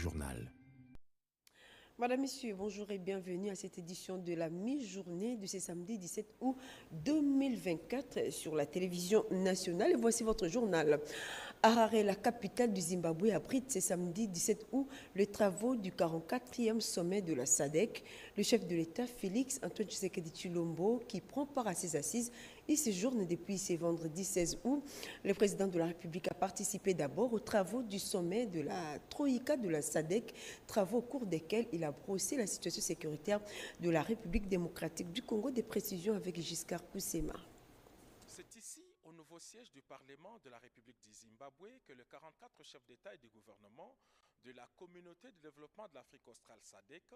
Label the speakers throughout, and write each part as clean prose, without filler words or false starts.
Speaker 1: journal.
Speaker 2: Madame, Messieurs, bonjour et bienvenue à cette édition de la mi-journée de ce samedi 17 août 2024 sur la télévision nationale. Et voici votre journal. Harare, la capitale du Zimbabwe, abrite ce samedi 17 août les travaux du 44e sommet de la SADC. Le chef de l'État, Félix Antoine Tshisekedi Tshilombo, qui prend part à ces assises, il séjourne depuis ce vendredi 16 août. Le président de la République a participé d'abord aux travaux du sommet de la Troïka de la SADC, travaux au cours desquels il a brossé la situation sécuritaire de la République démocratique du Congo. Des précisions avec Giscard Koussema.
Speaker 3: C'est ici, au nouveau siège du Parlement de la République du Zimbabwe, que les 44 chefs d'État et de gouvernement de la Communauté de développement de l'Afrique australe SADC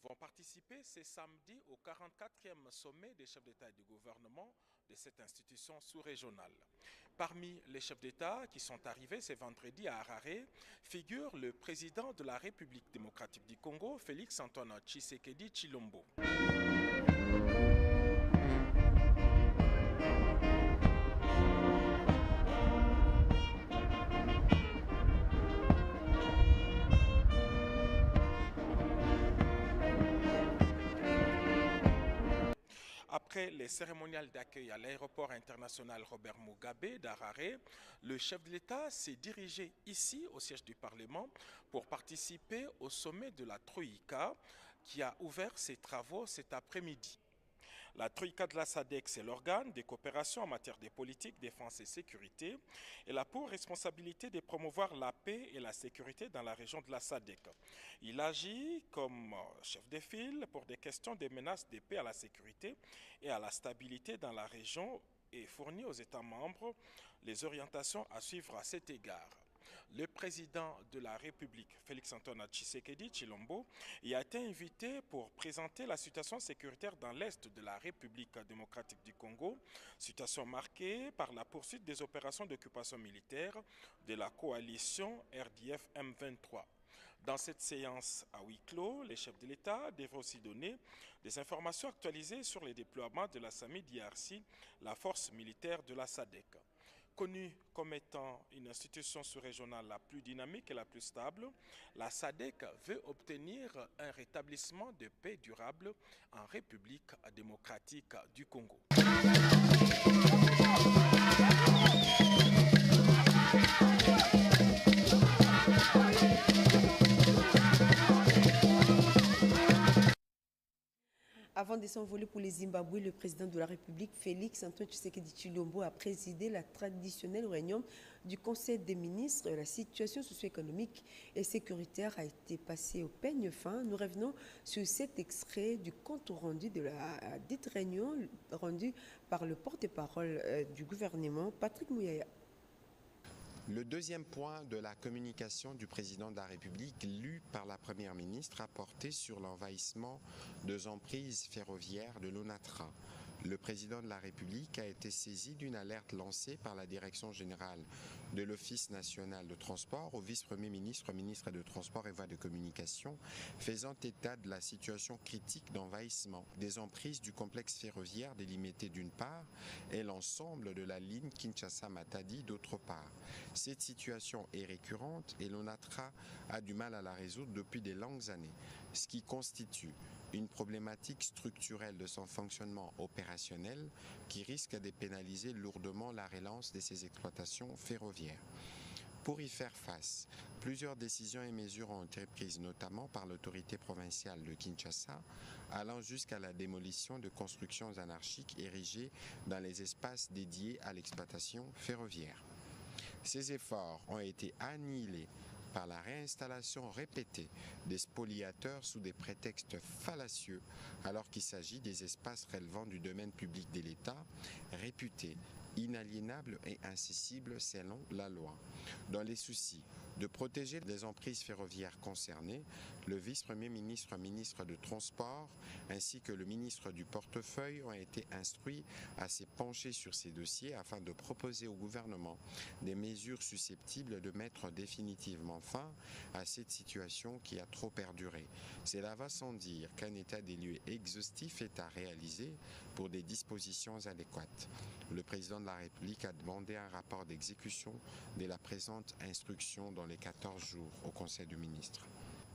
Speaker 3: vont participer ce samedi au 44e sommet des chefs d'État et de gouvernement de cette institution sous-régionale. Parmi les chefs d'État qui sont arrivés ce vendredi à Harare figure le président de la République démocratique du Congo, Félix Antoine Tshisekedi Tshilombo. Après les cérémoniales d'accueil à l'aéroport international Robert Mugabe d'Harare, le chef de l'État s'est dirigé ici au siège du Parlement pour participer au sommet de la Troïka qui a ouvert ses travaux cet après-midi. La Troïka de la SADC, c'est l'organe de coopération en matière de politique, défense et sécurité. Elle a pour responsabilité de promouvoir la paix et la sécurité dans la région de la SADC. Il agit comme chef de file pour des questions de menaces de paix à la sécurité et à la stabilité dans la région et fournit aux États membres les orientations à suivre à cet égard. Le président de la République, Félix Antoine Tshisekedi Tshilombo, y a été invité pour présenter la situation sécuritaire dans l'est de la République démocratique du Congo, situation marquée par la poursuite des opérations d'occupation militaire de la coalition RDF M23. Dans cette séance à huis clos, les chefs de l'État devraient aussi donner des informations actualisées sur les déploiements de la SAMI-DRC, la force militaire de la SADC. Connue comme étant une institution sous-régionale la plus dynamique et la plus stable, la SADC veut obtenir un rétablissement de paix durable en République démocratique du Congo.
Speaker 2: Avant de s'envoler pour les Zimbabwe, le président de la République, Félix Antoine Tshisekedi Tshilombo, a présidé la traditionnelle réunion du Conseil des ministres. La situation socio-économique et sécuritaire a été passée au peigne fin. Nous revenons sur cet extrait du compte rendu de la dite réunion rendu par le porte-parole du gouvernement, Patrick Mouyaya.
Speaker 4: Le deuxième point de la communication du président de la République, lu par la première ministre, a porté sur l'envahissement de emprises ferroviaires de l'ONATRA. Le président de la République a été saisi d'une alerte lancée par la Direction générale de l'Office national de transport au vice-premier ministre, ministre des Transports et Voies de communication, faisant état de la situation critique d'envahissement des emprises du complexe ferroviaire délimité d'une part et l'ensemble de la ligne Kinshasa-Matadi d'autre part. Cette situation est récurrente et l'ONATRA a du mal à la résoudre depuis de longues années, ce qui constitue une problématique structurelle de son fonctionnement opérationnel qui risque de pénaliser lourdement la relance de ces exploitations ferroviaires. Pour y faire face, plusieurs décisions et mesures ont été prises notamment par l'autorité provinciale de Kinshasa, allant jusqu'à la démolition de constructions anarchiques érigées dans les espaces dédiés à l'exploitation ferroviaire. Ces efforts ont été annihilés par la réinstallation répétée des spoliateurs sous des prétextes fallacieux alors qu'il s'agit des espaces relevant du domaine public de l'État, réputés inaliénables et incessibles selon la loi. Dans les soucis de protéger les emprises ferroviaires concernées, le vice-premier ministre, ministre de Transport, ainsi que le ministre du Portefeuille ont été instruits à se pencher sur ces dossiers afin de proposer au gouvernement des mesures susceptibles de mettre définitivement fin à cette situation qui a trop perduré. Cela va sans dire qu'un état des lieux exhaustif est à réaliser pour des dispositions adéquates. Le président président de la République a demandé un rapport d'exécution de la présente instruction dans les 14 jours au Conseil des ministres.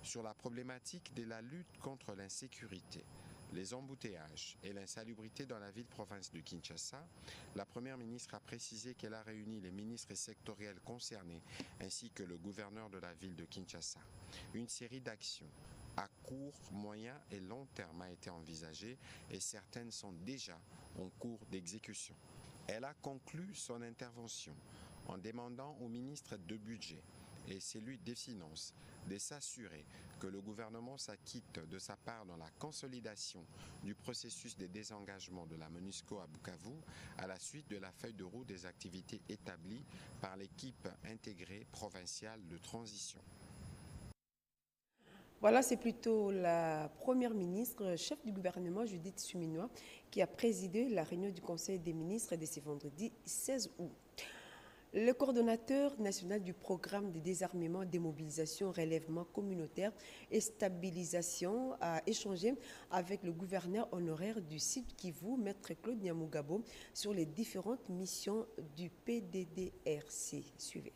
Speaker 4: Sur la problématique de la lutte contre l'insécurité, les embouteillages et l'insalubrité dans la ville-province de Kinshasa, la Première ministre a précisé qu'elle a réuni les ministres sectoriels concernés ainsi que le gouverneur de la ville de Kinshasa. Une série d'actions à court, moyen et long terme a été envisagée et certaines sont déjà en cours d'exécution. Elle a conclu son intervention en demandant au ministre de budget et celui des Finances de s'assurer que le gouvernement s'acquitte de sa part dans la consolidation du processus de désengagement de la MONUSCO à Bukavu à la suite de la feuille de route des activités établies par l'équipe intégrée provinciale de transition.
Speaker 2: Voilà, c'est plutôt la première ministre, chef du gouvernement, Judith Suminwa, qui a présidé la réunion du Conseil des ministres de ce vendredi 16 août. Le coordonnateur national du programme de désarmement, démobilisation, relèvement communautaire et stabilisation a échangé avec le gouverneur honoraire du Sud Kivu, Maître Claude Nyamugabo, sur les différentes missions du PDDRC. Suivez.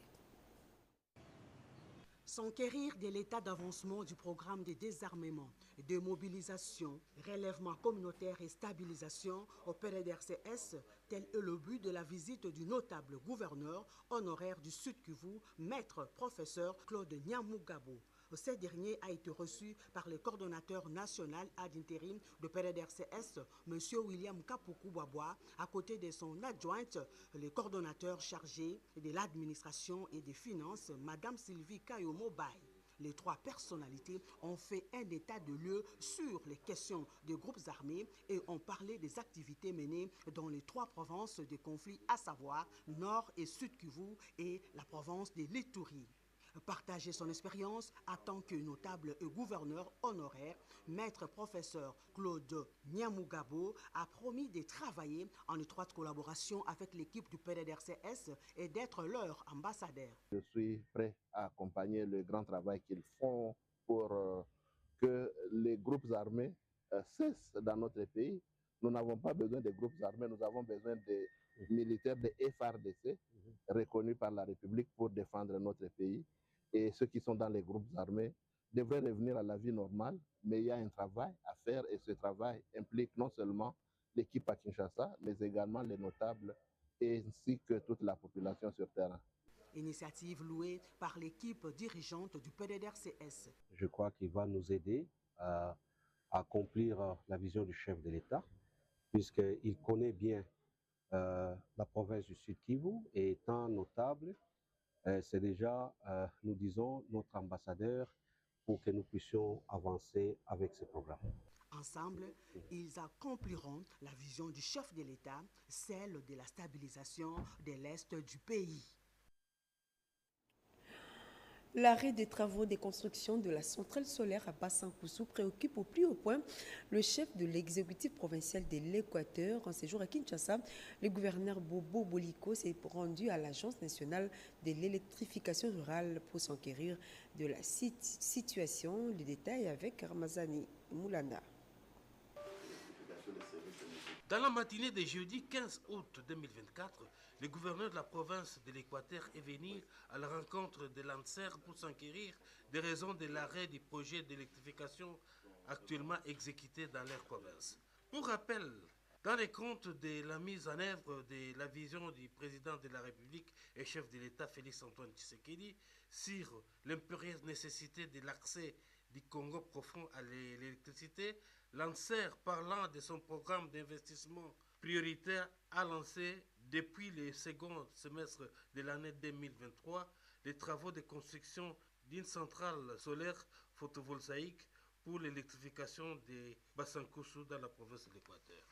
Speaker 1: S'enquérir de l'état d'avancement du programme de désarmement, de mobilisation, relèvement communautaire et stabilisation au PDDRCS, tel est le but de la visite du notable gouverneur honoraire du Sud Kivu, maître professeur Claude Nyamugabo. Ce dernier a été reçu par le coordonnateur national ad intérim de PDDRCS, M. William Kapuku Bwabwa, à côté de son adjointe, le coordonnateur chargé de l'administration et des finances, Mme Sylvie Kayomo Baye. Les trois personnalités ont fait un état de lieu sur les questions des groupes armés et ont parlé des activités menées dans les trois provinces de conflit, à savoir Nord et Sud Kivu et la province de l'Ituri. Partager son expérience en tant que notable et gouverneur honoraire, maître professeur Claude Nyamugabo a promis de travailler en étroite collaboration avec l'équipe du PDDRCS et d'être leur ambassadeur.
Speaker 5: Je suis prêt à accompagner le grand travail qu'ils font pour que les groupes armés cessent dans notre pays. Nous n'avons pas besoin de groupes armés, nous avons besoin de militaires de FARDC reconnus par la République pour défendre notre pays. Et ceux qui sont dans les groupes armés devraient revenir à la vie normale, mais il y a un travail à faire et ce travail implique non seulement l'équipe à Kinshasa, mais également les notables ainsi que toute la population sur terrain.
Speaker 1: Initiative louée par l'équipe dirigeante du PDDRCS.
Speaker 6: Je crois qu'il va nous aider à accomplir la vision du chef de l'État, puisqu'il connaît bien la province du Sud Kivu et étant notable, c'est déjà, nous disons, notre ambassadeur pour que nous puissions avancer avec ce programme.
Speaker 1: Ensemble, ils accompliront la vision du chef de l'État, celle de la stabilisation de l'Est du pays.
Speaker 2: L'arrêt des travaux de construction de la centrale solaire à Bassankoussou préoccupe au plus haut point le chef de l'exécutif provincial de l'Équateur. En séjour à Kinshasa, le gouverneur Bobo Boliko s'est rendu à l'Agence nationale de l'électrification rurale pour s'enquérir de la situation. Les détails avec Ramazani Moulana.
Speaker 7: Dans la matinée de jeudi 15 août 2024, le gouverneur de la province de l'Équateur est venu à la rencontre de l'ANSER pour s'enquérir des raisons de l'arrêt du projet d'électrification actuellement exécuté dans leur province. Pour rappel, dans les comptes de la mise en œuvre de la vision du président de la République et chef de l'État Félix Antoine Tshisekedi sur l'impérieuse nécessité de l'accès du Congo profond à l'électricité, l'ANSER, parlant de son programme d'investissement prioritaire, a lancé depuis le second semestre de l'année 2023 les travaux de construction d'une centrale solaire photovoltaïque pour l'électrification des Bassankoussou dans la province de l'Équateur.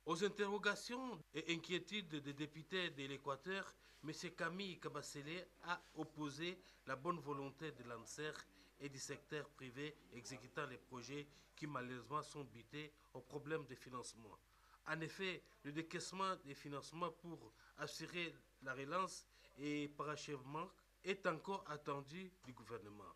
Speaker 7: Aux interrogations et inquiétudes des députés de l'Équateur, M. Camille Kabasele a opposé la bonne volonté de l'ANSER et du secteur privé exécutant les projets qui malheureusement sont butés aux problèmes de financement. En effet, le décaissement des financements pour assurer la relance et parachèvement est encore attendu du gouvernement.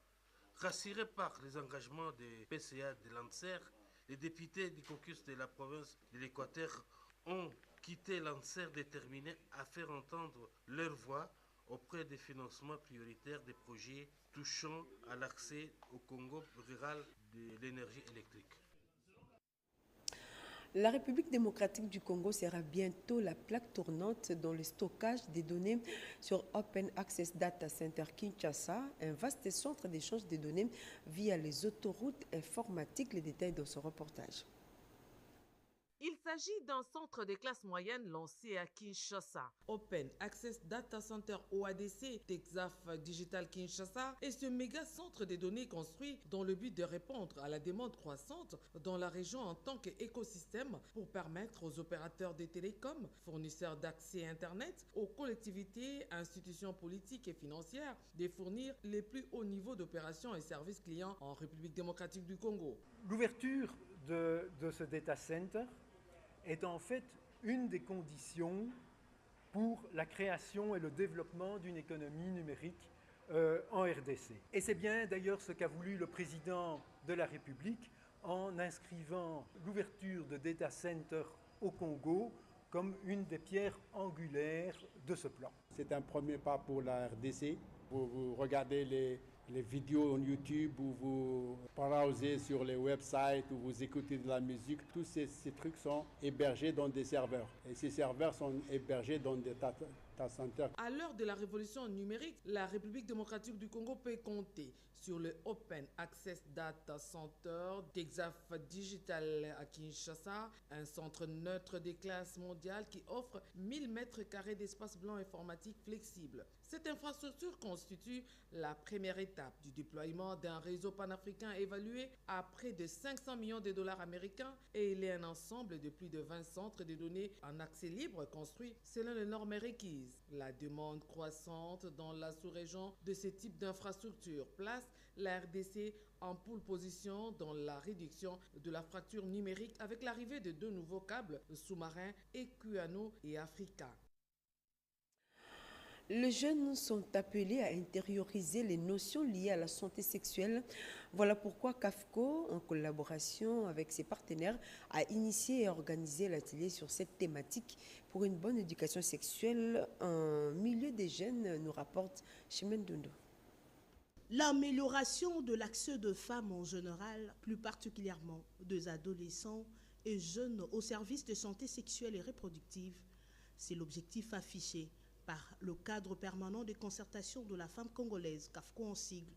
Speaker 7: Rassurés par les engagements des PCA de l'ANSER, les députés du caucus de la province de l'Équateur ont quitté l'ANSER déterminé à faire entendre leur voix auprès des financements prioritaires des projets touchant à l'accès au Congo rural de l'énergie électrique.
Speaker 2: La République démocratique du Congo sera bientôt la plaque tournante dans le stockage des données sur Open Access Data Center Kinshasa, un vaste centre d'échange de données via les autoroutes informatiques. Les détails dans ce reportage.
Speaker 8: Il s'agit d'un centre de classe moyenne lancé à Kinshasa. Open Access Data Center OADC Texaf Digital Kinshasa est ce méga centre de données construit dans le but de répondre à la demande croissante dans la région en tant qu'écosystème pour permettre aux opérateurs des télécoms, fournisseurs d'accès Internet, aux collectivités, institutions politiques et financières de fournir les plus hauts niveaux d'opérations et services clients en République démocratique du Congo.
Speaker 9: L'ouverture de ce data center est en fait une des conditions pour la création et le développement d'une économie numérique en RDC. Et c'est bien d'ailleurs ce qu'a voulu le président de la République en inscrivant l'ouverture de data centers au Congo comme une des pierres angulaires de ce plan.
Speaker 10: C'est un premier pas pour la RDC. Vous regardez les vidéos en YouTube, ou vous browsez sur les websites, ou vous écoutez de la musique, tous ces trucs sont hébergés dans des serveurs. Et ces serveurs sont hébergés dans des data centers.
Speaker 8: À l'heure de la révolution numérique, la République démocratique du Congo peut compter sur le Open Access Data Center Texaf Digital à Kinshasa, un centre neutre des classes mondiales qui offre 1000 mètres carrés d'espace blanc informatique flexible. Cette infrastructure constitue la première étape du déploiement d'un réseau panafricain évalué à près de 500 millions de dollars américains, et il est un ensemble de plus de 20 centres de données en accès libre construits selon les normes requises. La demande croissante dans la sous-région de ce type d'infrastructure place la RDC en pole position dans la réduction de la fracture numérique avec l'arrivée de 2 nouveaux câbles sous-marins, Equiano et Africa.
Speaker 2: Les jeunes sont appelés à intérioriser les notions liées à la santé sexuelle. Voilà pourquoi CAFCO, en collaboration avec ses partenaires, a initié et organisé l'atelier sur cette thématique pour une bonne éducation sexuelle en milieu des jeunes, nous rapporte Chimène Dondo.
Speaker 11: L'amélioration de l'accès de femmes en général, plus particulièrement des adolescents et jeunes au service de santé sexuelle et reproductive, c'est l'objectif affiché par le cadre permanent de concertation de la femme congolaise, CAFCO en sigle,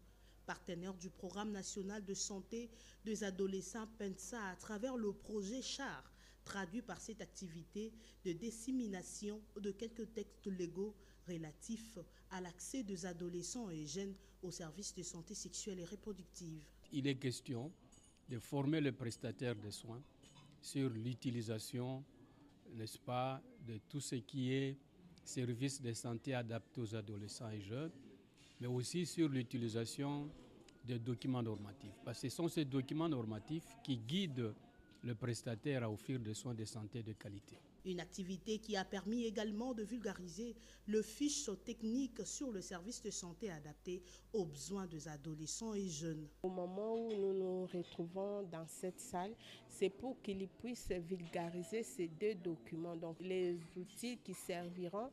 Speaker 11: partenaire du programme national de santé des adolescents PENSA à travers le projet CHAR, traduit par cette activité de dissémination de quelques textes légaux relatifs à l'accès des adolescents et jeunes aux services de santé sexuelle et reproductive.
Speaker 12: Il est question de former les prestataires de soins sur l'utilisation, n'est-ce pas, de tout ce qui est services de santé adaptés aux adolescents et jeunes, mais aussi sur l'utilisation des documents normatifs. Parce que ce sont ces documents normatifs qui guident le prestataire à offrir des soins de santé de qualité.
Speaker 11: Une activité qui a permis également de vulgariser le fiche technique sur le service de santé adapté aux besoins des adolescents et jeunes.
Speaker 13: Au moment où nous nous retrouvons dans cette salle, c'est pour qu'ils puissent vulgariser ces 2 documents. Donc les outils qui serviront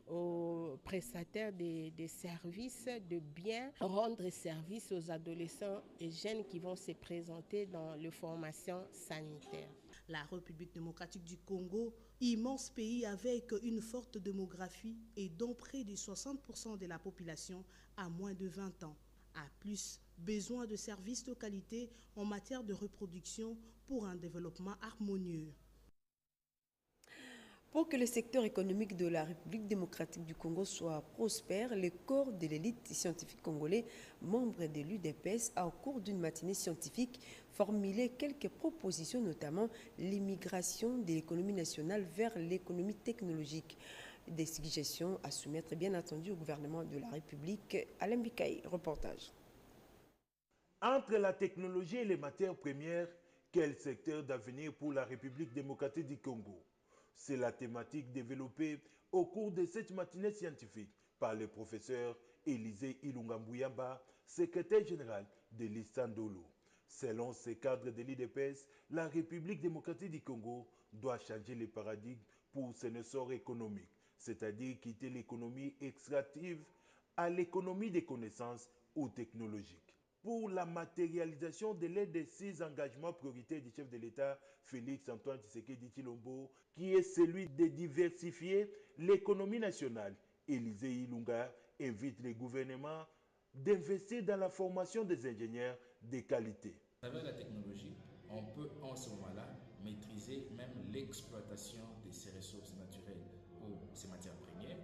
Speaker 13: aux prestataires des services de bien rendre service aux adolescents et jeunes qui vont se présenter dans les formations sanitaires.
Speaker 11: La République démocratique du Congo, immense pays avec une forte démographie et dont près de 60% de la population a moins de 20 ans, a plus besoin de services de qualité en matière de reproduction pour un développement harmonieux.
Speaker 2: Pour que le secteur économique de la République démocratique du Congo soit prospère, le corps de l'élite scientifique congolais, membre de l'UDPS, a au cours d'une matinée scientifique formulé quelques propositions, notamment l'immigration de l'économie nationale vers l'économie technologique. Des suggestions à soumettre bien entendu au gouvernement de la République. Alain Bikaï, reportage.
Speaker 14: Entre la technologie et les matières premières, quel secteur d'avenir pour la République démocratique du Congo? C'est la thématique développée au cours de cette matinée scientifique par le professeur Élisée Ilungambouyamba, secrétaire général de l'Istandolo. Selon ce cadre de l'IDPS, la République démocratique du Congo doit changer les paradigmes pour son essor économique, c'est-à-dire quitter l'économie extractive à l'économie des connaissances ou technologiques. Pour la matérialisation de l'un des 6 engagements prioritaires du chef de l'État, Félix-Antoine Tshisekedi Tshilombo, qui est celui de diversifier l'économie nationale, Élisée Ilunga invite les gouvernements d'investir dans la formation des ingénieurs de qualité.
Speaker 15: À travers la technologie, on peut en ce moment-là maîtriser même l'exploitation de ces ressources naturelles ou ces matières premières.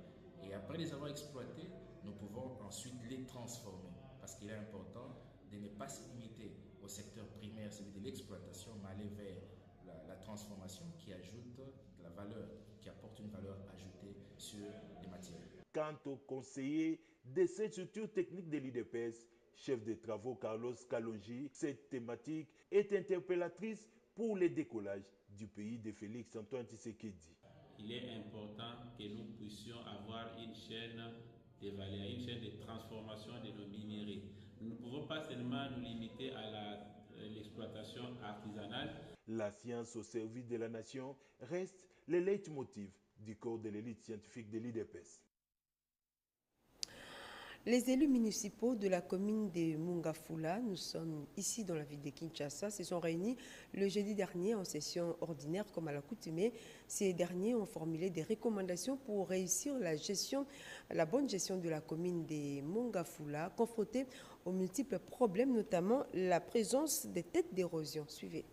Speaker 15: Et après les avoir exploitées, nous pouvons ensuite les transformer. Parce qu'il est important de ne pas se limiter au secteur primaire, celui de l'exploitation, mais aller vers la transformation qui ajoute de la valeur, qui apporte une valeur ajoutée sur les matières.
Speaker 14: Quant au conseiller de cette structure technique de l'IDPS, chef de travaux Carlos Kalonji, cette thématique est interpellatrice pour le décollage du pays de Félix-Antoine Tshisekedi.
Speaker 16: Il est important que nous puissions avoir une chaîne de valeur, une chaîne de transformation de nos minerais. Nous ne pouvons pas seulement nous limiter à l'exploitation artisanale.
Speaker 14: La science au service de la nation reste le leitmotiv du corps de l'élite scientifique de l'IDPS.
Speaker 2: Les élus municipaux de la commune de Mongafula, nous sommes ici dans la ville de Kinshasa, se sont réunis le jeudi dernier en session ordinaire comme à l'accoutumée. Ces derniers ont formulé des recommandations pour réussir la bonne gestion de la commune de Mongafula, confrontée aux multiples problèmes, notamment la présence des têtes d'érosion. Suivez.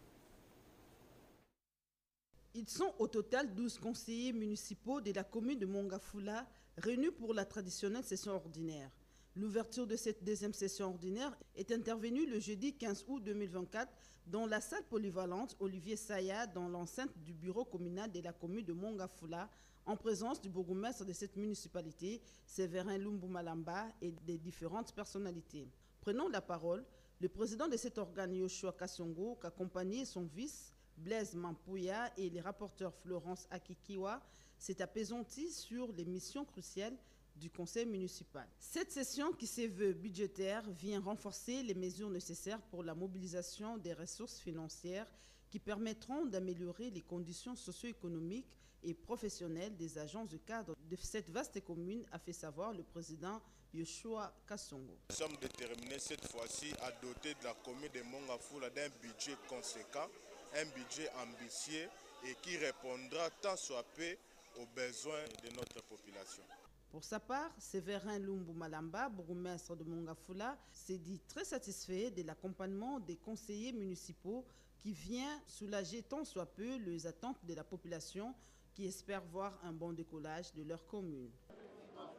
Speaker 11: Ils sont au total 12 conseillers municipaux de la commune de Mongafula réunis pour la traditionnelle session ordinaire. L'ouverture de cette deuxième session ordinaire est intervenue le jeudi 15 août 2024 dans la salle polyvalente Olivier Saya dans l'enceinte du bureau communal de la commune de Mongafula en présence du bourgmestre de cette municipalité, Séverin Lumbu Malamba, et des différentes personnalités. Prenant la parole, le président de cet organe Yoshua Kassongo, qu'accompagnait son vice Blaise Mampouya et les rapporteurs Florence Akikiwa, s'est apaisanti sur les missions cruciales du conseil municipal. Cette session qui se veut budgétaire vient renforcer les mesures nécessaires pour la mobilisation des ressources financières qui permettront d'améliorer les conditions socio-économiques et professionnelles des agents de cadre de cette vaste commune, a fait savoir le président Yoshua Kassongo.
Speaker 17: Nous sommes déterminés cette fois-ci à doter de la commune de Mongafula d'un budget conséquent, un budget ambitieux et qui répondra tant soit peu aux besoins de notre population.
Speaker 11: Pour sa part, Séverin Lumbu Malamba, bourgmestre de Mongafula, s'est dit très satisfait de l'accompagnement des conseillers municipaux qui vient soulager tant soit peu les attentes de la population qui espère voir un bon décollage de leur commune.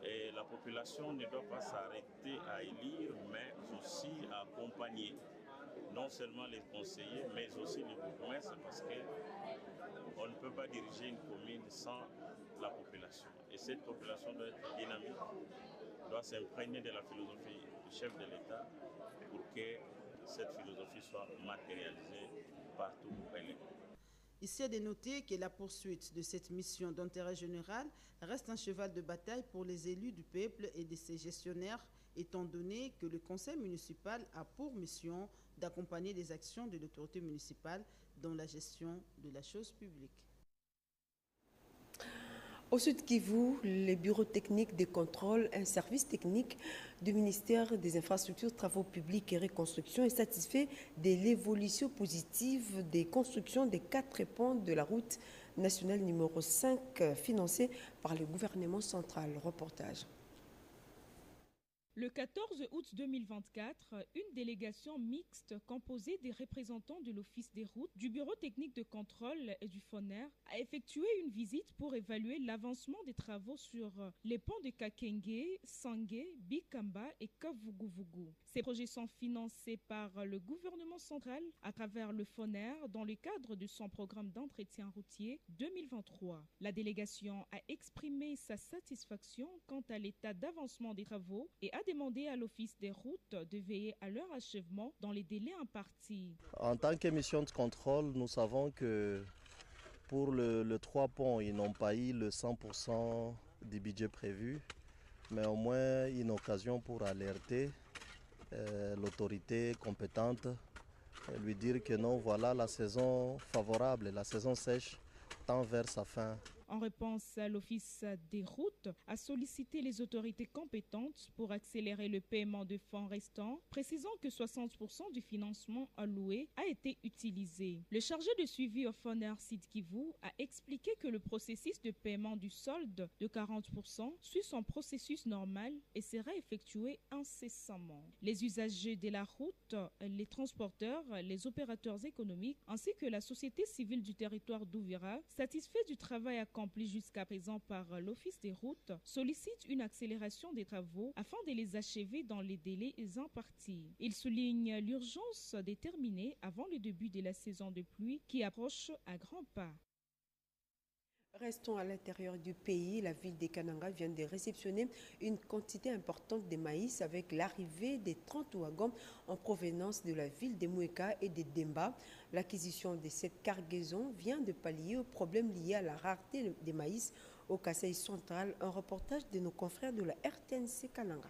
Speaker 18: Et la population ne doit pas s'arrêter à élire, mais aussi à accompagner non seulement les conseillers, mais aussi les bourgmestres, parce qu'on ne peut pas diriger une commune sans la population. Et cette population doit être dynamique, doit s'imprégner de la philosophie du chef de l'État pour que cette philosophie soit matérialisée partout où elle est.
Speaker 11: Il s'est de noter que la poursuite de cette mission d'intérêt général reste un cheval de bataille pour les élus du peuple et de ses gestionnaires, étant donné que le conseil municipal a pour mission d'accompagner les actions de l'autorité municipale dans la gestion de la chose publique.
Speaker 2: Au Sud Kivu, les bureaux techniques de contrôle, un service technique du ministère des Infrastructures, Travaux publics et Reconstruction est satisfait de l'évolution positive des constructions des 4 ponts de la route nationale numéro 5 financée par le gouvernement central. Reportage.
Speaker 19: Le 14 août 2024, une délégation mixte composée des représentants de l'Office des routes, du Bureau technique de contrôle et du FONER a effectué une visite pour évaluer l'avancement des travaux sur les ponts de Kakenge, Sangé, Bikamba et Kavuguvugu. Ces projets sont financés par le gouvernement central à travers le FONER dans le cadre de son programme d'entretien routier 2023. La délégation a exprimé sa satisfaction quant à l'état d'avancement des travaux et a demandé à l'Office des routes de veiller à leur achèvement dans les délais impartis.
Speaker 20: En tant que mission de contrôle, nous savons que pour le 3 ponts, ils n'ont pas eu le 100% du budget prévu, mais au moins une occasion pour alerter l'autorité compétente, lui dire que non, voilà la saison favorable, la saison sèche tend vers sa fin.
Speaker 19: En réponse, l'Office des routes a sollicité les autorités compétentes pour accélérer le paiement de fonds restants, précisant que 60% du financement alloué a été utilisé. Le chargé de suivi au FONER Sud Kivu a expliqué que le processus de paiement du solde de 40% suit son processus normal et sera effectué incessamment. Les usagers de la route, les transporteurs, les opérateurs économiques ainsi que la société civile du territoire d'Ouvira, satisfaits du travail accompli jusqu'à présent par l'Office des routes, sollicite une accélération des travaux afin de les achever dans les délais impartis. Il souligne l'urgence de terminer avant le début de la saison de pluie qui approche à grands pas.
Speaker 2: Restons à l'intérieur du pays. La ville de Kananga vient de réceptionner une quantité importante de maïs avec l'arrivée des 30 wagons en provenance de la ville de Moueka et de Demba. L'acquisition de cette cargaison vient de pallier aux problèmes liés à la rareté des maïs au Kasaï central. Un reportage de nos confrères de la RTNC Kananga.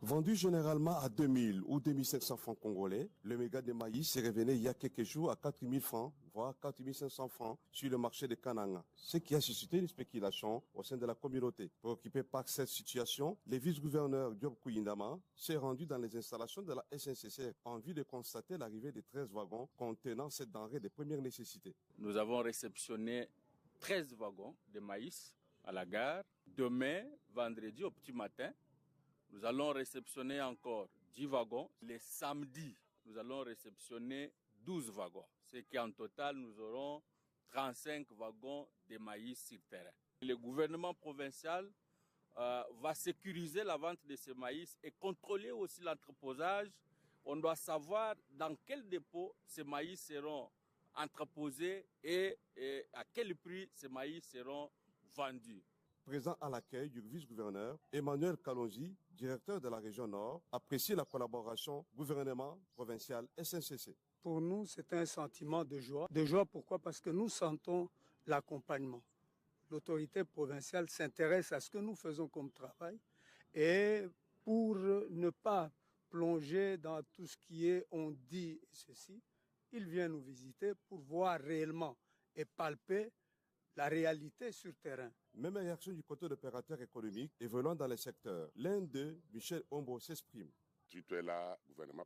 Speaker 21: Vendu généralement à 2000 ou 2700 francs congolais, le méga de maïs s'est révélé il y a quelques jours à 4000 francs, voire 4500 francs sur le marché de Kananga, ce qui a suscité une spéculation au sein de la communauté. Préoccupé par cette situation, le vice-gouverneur Diop Kouyindama s'est rendu dans les installations de la SNCC en vue de constater l'arrivée de 13 wagons contenant cette denrée de première nécessité.
Speaker 22: Nous avons réceptionné 13 wagons de maïs à la gare. Demain, vendredi au petit matin, nous allons réceptionner encore 10 wagons. Les samedis, nous allons réceptionner 12 wagons. Ce qui en total, nous aurons 35 wagons de maïs sur terrain. Le gouvernement provincial va sécuriser la vente de ce maïs et contrôler aussi l'entreposage. On doit savoir dans quel dépôt ces maïs seront entreposés et à quel prix ces maïs seront vendus.
Speaker 21: Présent à l'accueil du vice-gouverneur, Emmanuel Kalonji, directeur de la région Nord, apprécie la collaboration gouvernement provincial SNCC.
Speaker 23: Pour nous, c'est un sentiment de joie. De joie pourquoi? Parce que nous sentons l'accompagnement. L'autorité provinciale s'intéresse à ce que nous faisons comme travail et pour ne pas plonger dans tout ce qui est on dit ceci, il vient nous visiter pour voir réellement et palper la réalité sur terrain.
Speaker 21: Même réaction du côté d'opérateurs économiques évoluant dans les secteurs. L'un d'eux, Michel Ombo, s'exprime.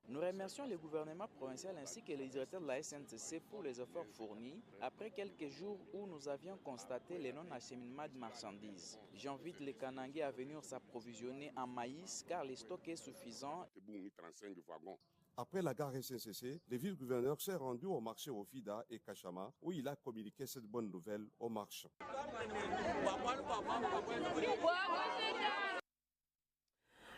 Speaker 24: Nous remercions le gouvernement provincial ainsi que les directeurs de la SNCC pour les efforts fournis après quelques jours où nous avions constaté le non-acheminement de marchandises. J'invite les Kanangais à venir s'approvisionner en maïs car le stock est suffisant.
Speaker 21: Après la gare SNCC, le vice-gouverneur s'est rendu au marché Ofida et Kachama où il a communiqué cette bonne nouvelle aux marchands.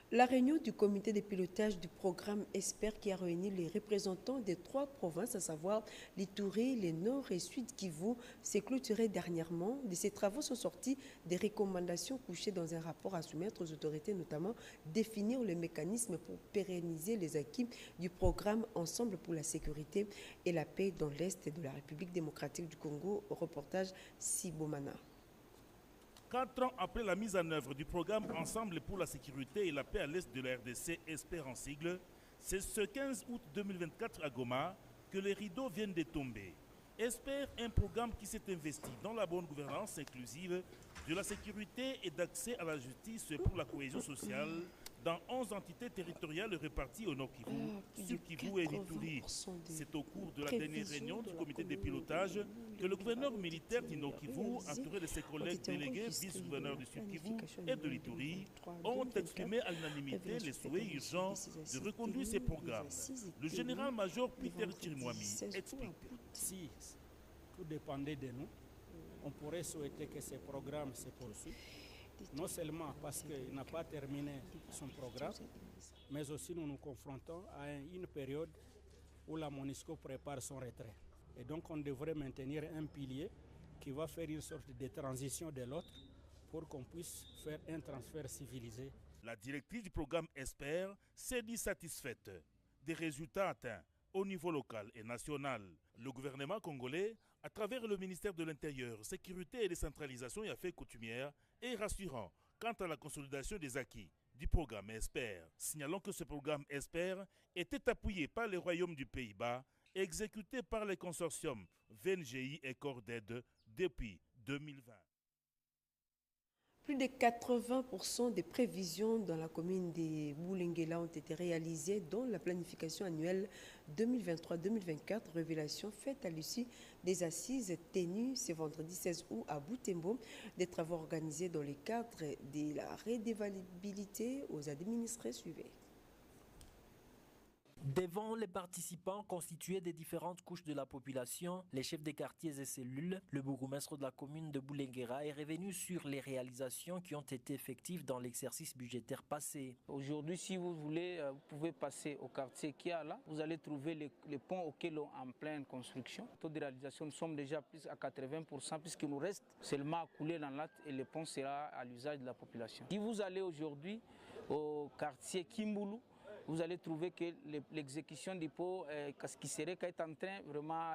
Speaker 2: La réunion du comité de pilotage du programme ESPER qui a réuni les représentants des 3 provinces, à savoir l'Ituri, le Nord et Sud Kivu, s'est clôturée dernièrement. De ces travaux sont sortis des recommandations couchées dans un rapport à soumettre aux autorités, notamment définir le mécanisme pour pérenniser les acquis du programme Ensemble pour la sécurité et la paix dans l'Est de la République démocratique du Congo. Reportage Sibomana.
Speaker 25: 4 ans après la mise en œuvre du programme Ensemble pour la sécurité et la paix à l'est de la RDC, ESPER en sigle, c'est ce 15 août 2024 à Goma que les rideaux viennent de tomber. ESPER, un programme qui s'est investi dans la bonne gouvernance inclusive, de la sécurité et d'accès à la justice pour la cohésion sociale dans 11 entités territoriales réparties au Nord Kivu, Sud Kivu et Ituri. C'est au cours de la dernière réunion du comité de pilotage que le gouverneur militaire du Nord Kivu, entouré de ses collègues délégués vice-gouverneurs du Sud Kivu et de l'Ituri, ont exprimé à l'unanimité les souhaits urgents de reconduire ces programmes. Le général-major Peter Chirimwami explique.
Speaker 12: Si tout dépendait de nous, on pourrait souhaiter que ces programmes se poursuivent. Non seulement parce qu'il n'a pas terminé son programme, mais aussi nous nous confrontons à une période où la MONUSCO prépare son retrait. Et donc on devrait maintenir un pilier qui va faire une sorte de transition de l'autre pour qu'on puisse faire un transfert civilisé.
Speaker 25: La directrice du programme ESPER s'est dit satisfaite des résultats atteints au niveau local et national. Le gouvernement congolais, à travers le ministère de l'Intérieur, Sécurité et Décentralisation et Affaires coutumières, est rassurant quant à la consolidation des acquis du programme ESPER. Signalons que ce programme ESPER était appuyé par le Royaume du Pays-Bas exécutés par les consortiums VNGI et Corded depuis 2020.
Speaker 2: Plus de 80% des prévisions dans la commune de Boulenguela ont été réalisées dans la planification annuelle 2023-2024, révélation faite à l'issue des assises tenues ce vendredi 16 août à Butembo, des travaux organisés dans le cadre de la redévalibilité aux administrés suivés.
Speaker 1: Devant les participants constitués des différentes couches de la population, les chefs des quartiers et cellules, le bourgmestre de la commune de Boulenguera est revenu sur les réalisations qui ont été effectives dans l'exercice budgétaire passé.
Speaker 3: Aujourd'hui, si vous voulez, vous pouvez passer au quartier qui est là. Vous allez trouver les ponts auxquels sont en pleine construction. Le taux de réalisation, nous sommes déjà plus à 80% puisqu'il nous reste seulement à couler dans l'acte et le pont sera à l'usage de la population. Si vous allez aujourd'hui au quartier Kimboulou, vous allez trouver que l'exécution du pont qui est en train vraiment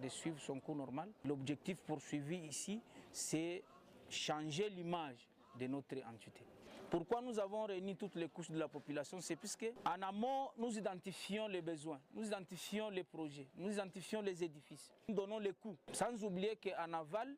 Speaker 3: de suivre son cours normal. L'objectif poursuivi ici, c'est changer l'image de notre entité. Pourquoi nous avons réuni toutes les couches de la population? C'est puisque en amont, nous identifions les besoins, nous identifions les projets, nous identifions les édifices, nous donnons les coûts. Sans oublier qu'en aval,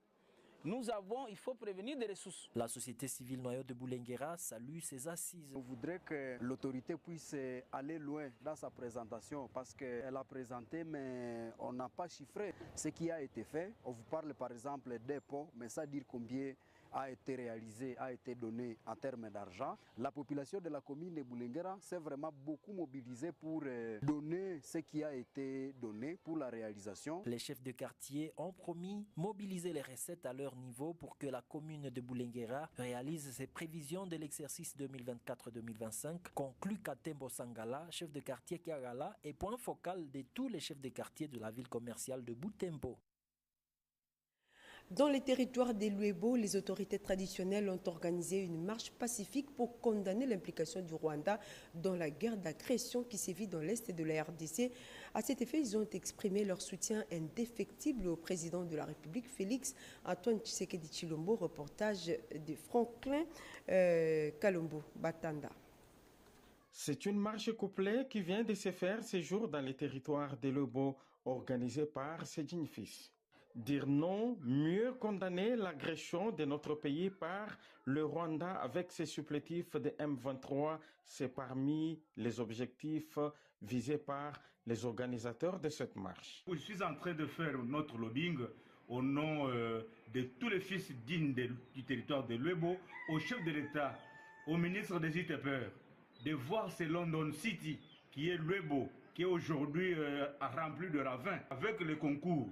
Speaker 3: il faut prévenir des ressources.
Speaker 1: La société civile Noyau de Boulenguera salue ces assises.
Speaker 4: On voudrait que l'autorité puisse aller loin dans sa présentation parce qu'elle a présenté mais on n'a pas chiffré ce qui a été fait. On vous parle par exemple des ponts, mais ça dire combien a été réalisé, a été donné en termes d'argent. La population de la commune de Boulenguera s'est vraiment beaucoup mobilisée pour donner ce qui a été donné pour la réalisation.
Speaker 1: Les chefs de quartier ont promis mobiliser les recettes à leur niveau pour que la commune de Boulenguera réalise ses prévisions de l'exercice 2024-2025, conclut Katembo Sangala, chef de quartier Kiagala et point focal de tous les chefs de quartier de la ville commerciale de Butembo.
Speaker 2: Dans les territoires des Luebo, les autorités traditionnelles ont organisé une marche pacifique pour condamner l'implication du Rwanda dans la guerre d'agression qui sévit dans l'est de la RDC. À cet effet, ils ont exprimé leur soutien indéfectible au président de la République, Félix Antoine Tshisekedi Tshilombo. Reportage de Franklin Kalombo Batanda.
Speaker 5: C'est une marche couplée qui vient de se faire ce jour dans les territoires des Luebo, organisée par Sedjin Fils. Dire non, mieux condamner l'agression de notre pays par le Rwanda avec ses supplétifs de M23, c'est parmi les objectifs visés par les organisateurs de cette marche.
Speaker 6: Je suis en train de faire notre lobbying au nom de tous les fils dignes du territoire de Luebo, au chef de l'État, au ministre des ITPR, de voir ce London City qui est Luebo, qui est aujourd'hui rempli de ravins, avec le concours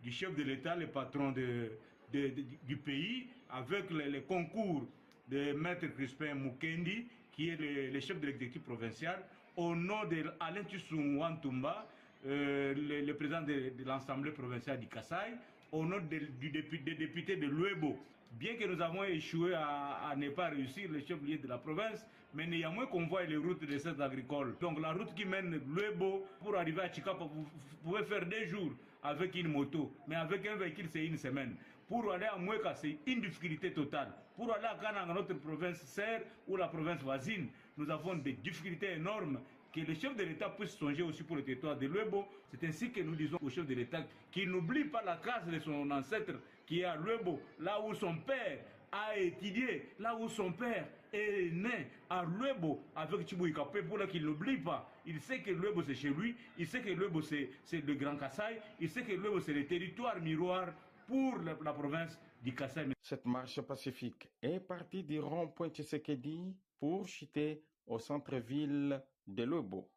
Speaker 6: du chef de l'État, le patron du pays, avec les concours de Maître Crispin Mukendi, qui est le chef de l'exécutif provincial, au nom d'Alain Tissou Wantumba, le président de l'Assemblée provinciale du Kasaï, au nom des députés de Luebo. Bien que nous avons échoué à ne pas réussir le chef-lieu de la province, mais néanmoins qu'on voit les routes des centres agricoles. Donc la route qui mène Luebo pour arriver à Chikapa, vous pouvez faire 2 jours avec une moto, mais avec un véhicule c'est 1 semaine. Pour aller à Mweka, c'est une difficulté totale. Pour aller à Kananga, notre province sœur ou la province voisine, nous avons des difficultés énormes. Que le chef de l'État puisse songer aussi pour le territoire de Luebo. C'est ainsi que nous disons au chef de l'État qu'il n'oublie pas la case de son ancêtre qui est à Luebo, là où son père a étudié, là où son père est né à Luebo avec Tshibou Ikapé, pour qu'il n'oublie pas. Il sait que Luebo c'est chez lui, il sait que Luebo c'est le Grand Kasaï, il sait que Luebo c'est le territoire miroir pour la province du Kasaï.
Speaker 5: Cette marche pacifique est partie du rond-point Tshisekedi pour chuter au centre-ville de Luebo.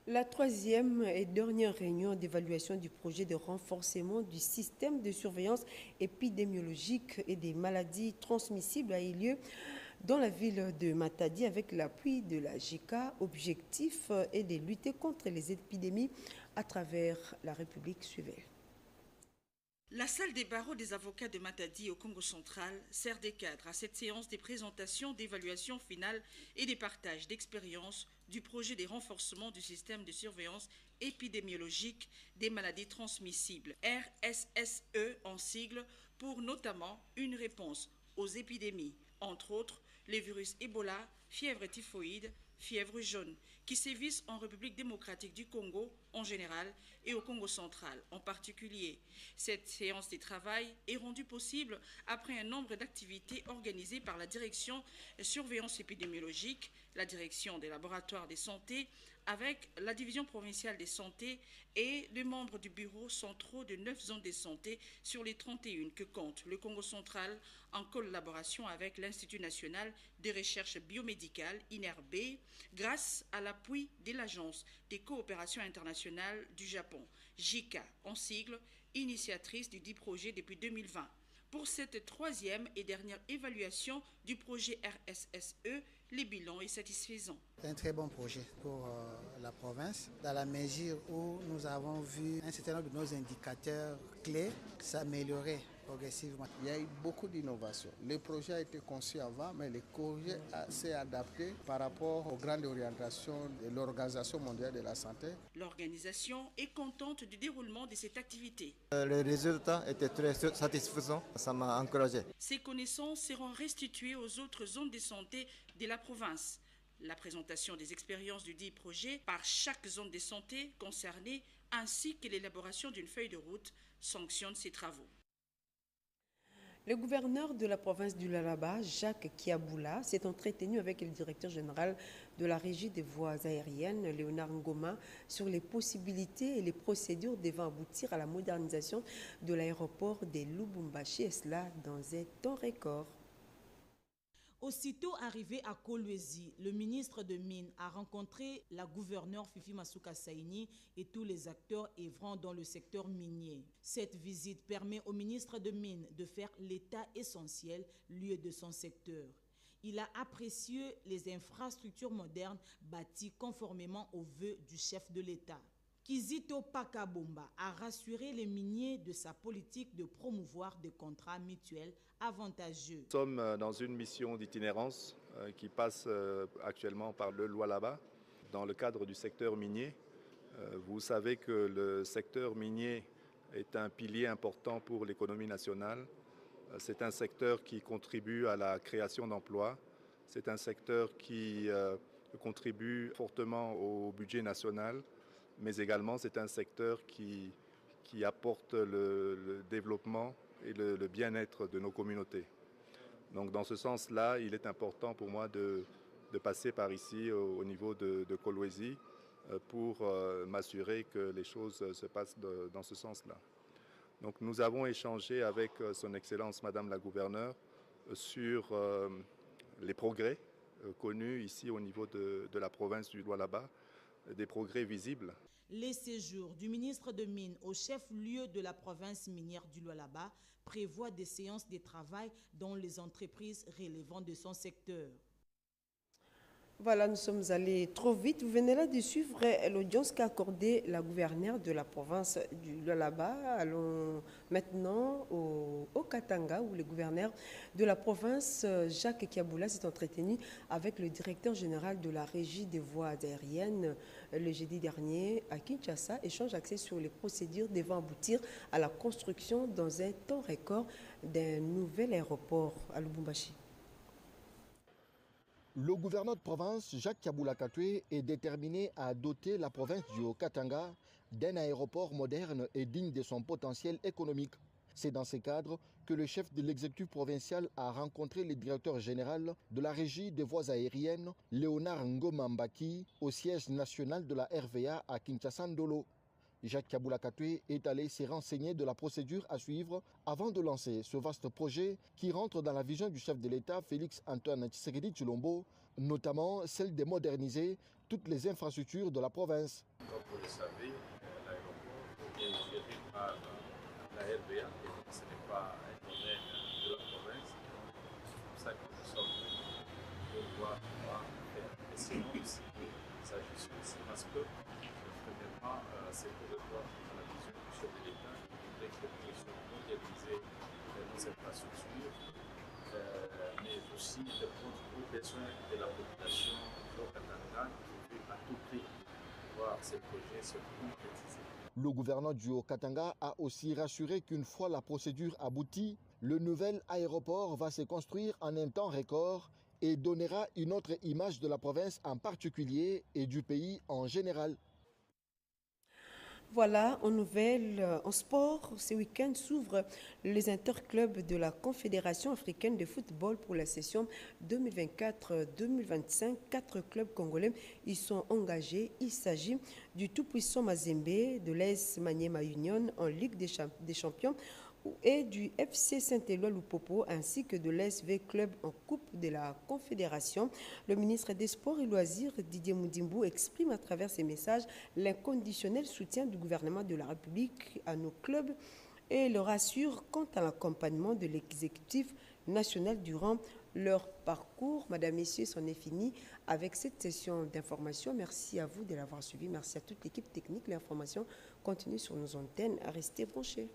Speaker 2: La 3e et dernière réunion d'évaluation du projet de renforcement du système de surveillance épidémiologique et des maladies transmissibles a eu lieu dans la ville de Matadi avec l'appui de la JICA. Objectif est de lutter contre les épidémies à travers la République suivait.
Speaker 26: La salle des barreaux des avocats de Matadi au Congo central sert des cadres à cette séance des présentations d'évaluation finale et des partages d'expériences du projet de renforcement du système de surveillance épidémiologique des maladies transmissibles, RSSE en sigle, pour notamment une réponse aux épidémies, entre autres les virus Ebola, fièvre typhoïde, fièvre jaune, qui sévissent en République démocratique du Congo, en général et au Congo central en particulier. Cette séance de travail est rendue possible après un nombre d'activités organisées par la direction surveillance épidémiologique, la direction des laboratoires de santé, avec la division provinciale des santé et les membres du bureau centraux de 9 zones de santé sur les 31 que compte le Congo central en collaboration avec l'Institut national de recherche biomédicale, INRB, grâce à l'appui de l'Agence des coopérations internationales du Japon, JICA en sigle, initiatrice du dit projet depuis 2020. Pour cette troisième et dernière évaluation du projet RSSE, le bilan est satisfaisant.
Speaker 7: C'est un très bon projet pour la province, dans la mesure où nous avons vu un certain nombre de nos indicateurs clés s'améliorer progressivement.
Speaker 8: Il y a eu beaucoup d'innovations. Le projet a été conçu avant, mais le projet s'est adapté par rapport aux grandes orientations de l'Organisation mondiale de la santé.
Speaker 26: L'organisation est contente du déroulement de cette activité.
Speaker 9: Les résultats étaient très satisfaisants, ça m'a encouragé.
Speaker 26: Ces connaissances seront restituées aux autres zones de santé de la province. La présentation des expériences du dit projet par chaque zone de santé concernée ainsi que l'élaboration d'une feuille de route sanctionne ces travaux.
Speaker 2: Le gouverneur de la province du Lualaba, Jacques Kiaboula, s'est entretenu avec le directeur général de la Régie des voies aériennes, Léonard Ngoma, sur les possibilités et les procédures devant aboutir à la modernisation de l'aéroport de Lubumbashi, et cela dans un temps record.
Speaker 11: Aussitôt arrivé à Kolwezi, le ministre de Mines a rencontré la gouverneure Fifi Masuka Saini et tous les acteurs œuvrant dans le secteur minier. Cette visite permet au ministre de Mines de faire l'état essentiel lieu de son secteur. Il a apprécié les infrastructures modernes bâties conformément aux vœux du chef de l'État. Kizito Pakabomba a rassuré les miniers de sa politique de promouvoir des contrats mutuels avantageux.
Speaker 10: Nous sommes dans une mission d'itinérance qui passe actuellement par le Lualaba dans le cadre du secteur minier. Vous savez que le secteur minier est un pilier important pour l'économie nationale. C'est un secteur qui contribue à la création d'emplois. C'est un secteur qui contribue fortement au budget national. Mais également c'est un secteur qui apporte le développement et le bien-être de nos communautés. Donc dans ce sens-là, il est important pour moi de passer par ici au niveau de Kolwezi pour m'assurer que les choses se passent dans ce sens-là. Donc nous avons échangé avec son Excellence Madame la Gouverneure sur les progrès connus ici au niveau de la province du Lualaba, des progrès visibles.
Speaker 11: Les séjours du ministre de Mines au chef-lieu de la province minière du Lualaba prévoient des séances de travail dans les entreprises relevant de son secteur.
Speaker 2: Voilà, nous sommes allés trop vite. Vous venez là de suivre l'audience qu'a accordée la gouverneure de la province du Lualaba. Allons maintenant au Katanga, où le gouverneur de la province, Jacques Kiaboula, s'est entretenu avec le directeur général de la Régie des voies aériennes le jeudi dernier à Kinshasa. Échange axé sur les procédures devant aboutir à la construction dans un temps record d'un nouvel aéroport à Lubumbashi.
Speaker 13: Le gouverneur de province, Jacques Kiaboula Katwe, est déterminé à doter la province du Haut-Katanga d'un aéroport moderne et digne de son potentiel économique. C'est dans ce cadre que le chef de l'exécutif provincial a rencontré le directeur général de la Régie des voies aériennes, Léonard Ngoma Mbaki, au siège national de la RVA à Kinshasa-Ndolo. Jacques Kiaboula Katwe est allé se renseigner de la procédure à suivre avant de lancer ce vaste projet qui rentre dans la vision du chef de l'État, Félix-Antoine Tshisekedi Tshilombo, notamment celle de moderniser toutes les infrastructures de la province.
Speaker 22: Comme vous le savez, l'aéroport est géré par la RVA et donc ce n'est pas un domaine de la province. C'est pour ça que nous sommes venus pour voir comment faire. Et sinon, il s'agit ici parce que premièrement, c'est pour répondre à la vision du chef de l'État qui voudrait que nous puissions moderniser nos infrastructures, mais aussi répondre aux besoins de la population du Haut-Katanga qui veut à tout prix voir ces projets se concrétiser.
Speaker 13: Le gouverneur du Haut-Katanga a aussi rassuré qu'une fois la procédure aboutie, le nouvel aéroport va se construire en un temps record et donnera une autre image de la province en particulier et du pays en général.
Speaker 2: Voilà, en nouvelles, en sport, ce week-end s'ouvrent les interclubs de la Confédération africaine de football pour la session 2024-2025. 4 clubs congolais y sont engagés. Il s'agit du tout-puissant Mazembe, de l'AS Maniema Union en Ligue des Champions et du FC Saint-Éloi Lupopo ainsi que de l'SV Club en Coupe de la Confédération. Le ministre des Sports et Loisirs, Didier Moudimbo, exprime à travers ses messages l'inconditionnel soutien du gouvernement de la République à nos clubs et leur assure quant à l'accompagnement de l'exécutif national durant leur parcours. Madame, Messieurs, c'en est fini avec cette session d'information. Merci à vous de l'avoir suivi. Merci à toute l'équipe technique. L'information continue sur nos antennes. Restez branchés.